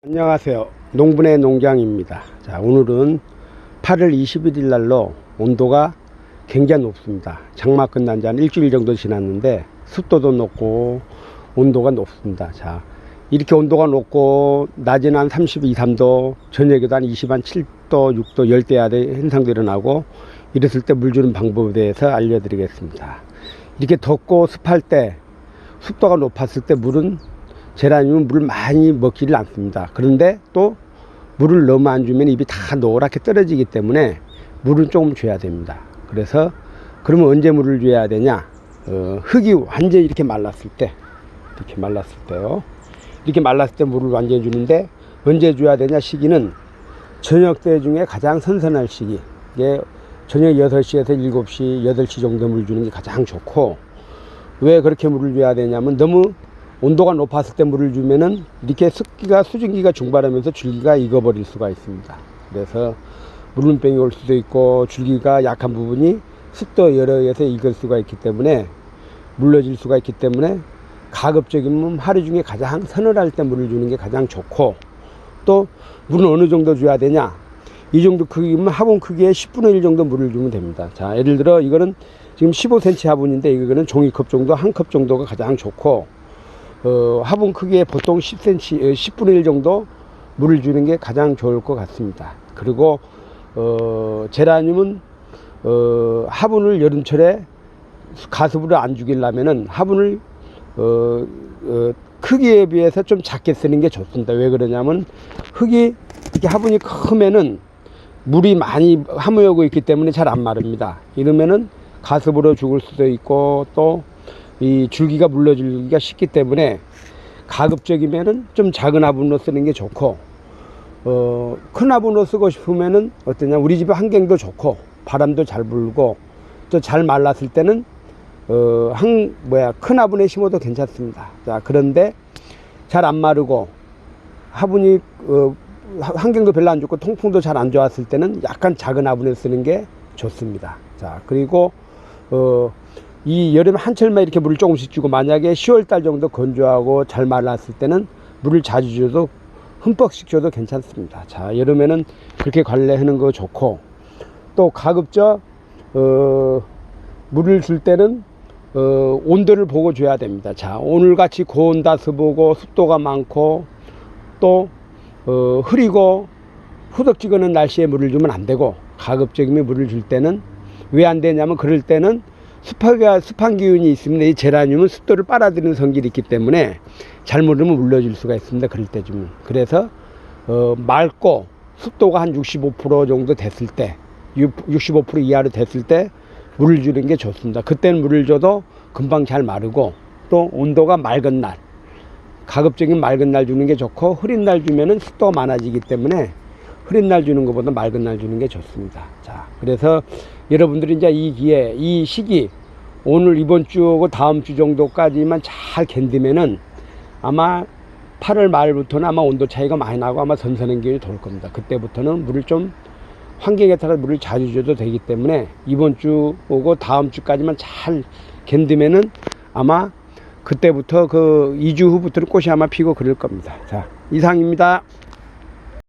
안녕하세요. 농분의 농장입니다. 자, 오늘은 8월 21일 날로 온도가 굉장히 높습니다. 장마 끝난 지 한 일주일 정도 지났는데 습도도 높고 온도가 높습니다. 자, 이렇게 온도가 높고 낮에는 한 32, 3도, 저녁에도 한 27도, 6도, 열대야의 현상도 일어나고 이랬을 때 물 주는 방법에 대해서 알려드리겠습니다. 이렇게 덥고 습할 때, 습도가 높았을 때 물은 제라늄은 물을 많이 먹지를 않습니다. 그런데 또 물을 너무 안 주면 잎이 다 노랗게 떨어지기 때문에 물은 조금 줘야 됩니다. 그래서 그러면 언제 물을 줘야 되냐? 흙이 완전히 이렇게 말랐을 때, 이렇게 말랐을 때요. 이렇게 말랐을 때 물을 완전히 주는데 언제 줘야 되냐? 시기는 저녁 때 중에 가장 선선할 시기. 이게 저녁 6시에서 7시, 8시 정도 물 주는 게 가장 좋고, 왜 그렇게 물을 줘야 되냐면 너무 온도가 높았을 때 물을 주면은 이렇게 수증기가 증발하면서 줄기가 익어버릴 수가 있습니다. 그래서 물름병이 올 수도 있고 줄기가 약한 부분이 습도 열에 의해서 익을 수가 있기 때문에 물러질 수가 있기 때문에 가급적이면 하루 중에 가장 서늘할 때 물을 주는 게 가장 좋고, 또 물은 어느 정도 줘야 되냐? 이 정도 크기면 화분 크기의 10분의 1 정도 물을 주면 됩니다. 자, 예를 들어 이거는 지금 15cm 화분인데 이거는 종이컵 정도, 한 컵 정도가 가장 좋고, 화분 크기에 보통 10cm, 10분의 1 정도 물을 주는 게 가장 좋을 것 같습니다. 그리고 제라늄은 화분을 여름철에 가습으로 안 죽이려면은 화분을 크기에 비해서 좀 작게 쓰는 게 좋습니다. 왜 그러냐면 흙이 이렇게 화분이 크면은 물이 많이 함유하고 있기 때문에 잘 안 마릅니다. 이러면은 가습으로 죽을 수도 있고 또 이 줄기가 물러지기가 쉽기 때문에 가급적이면은 좀 작은 화분으로 쓰는 게 좋고, 큰 화분으로 쓰고 싶으면은 어떠냐, 우리 집에 환경도 좋고 바람도 잘 불고 또 잘 말랐을 때는 큰 화분에 심어도 괜찮습니다. 자, 그런데 잘 안 마르고 화분이 환경도 별로 안 좋고 통풍도 잘 안 좋았을 때는 약간 작은 화분에 쓰는 게 좋습니다. 자, 그리고 이 여름에 한철만 이렇게 물을 조금씩 주고, 만약에 10월달 정도 건조하고 잘 말랐을 때는 물을 자주 줘도 흠뻑씩 줘도 괜찮습니다. 자, 여름에는 그렇게 관리하는 거 좋고, 또 가급적 물을 줄 때는 온도를 보고 줘야 됩니다. 자, 오늘같이 고온다습하고 습도가 많고 또 흐리고 후덕지근한 날씨에 물을 주면 안 되고, 가급적이면 물을 줄 때는 왜 안 되냐면 그럴 때는 습한 기운이 있으면 이 제라늄은 습도를 빨아들이는 성질이 있기 때문에 잘못하면 물러질 수가 있습니다. 그럴 때 주면. 그래서 맑고 습도가 한 65% 정도 됐을 때, 65% 이하로 됐을 때 물을 주는 게 좋습니다. 그때는 물을 줘도 금방 잘 마르고, 또 온도가 맑은 날, 가급적인 맑은 날 주는 게 좋고, 흐린 날 주면은 습도가 많아지기 때문에 흐린 날 주는 것보다 맑은 날 주는 게 좋습니다. 자, 그래서 여러분들이 이제 이 기회, 이 시기, 오늘 이번 주고 다음 주 정도까지만 잘 견디면은 아마 8월 말부터는 아마 온도 차이가 많이 나고 아마 선선한 기운이 돌 겁니다. 그때부터는 물을 좀 환경에 따라 물을 자주 줘도 되기 때문에 이번 주 오고 다음 주까지만 잘 견디면은 아마 그때부터 2주 후부터는 꽃이 아마 피고 그럴 겁니다. 자, 이상입니다.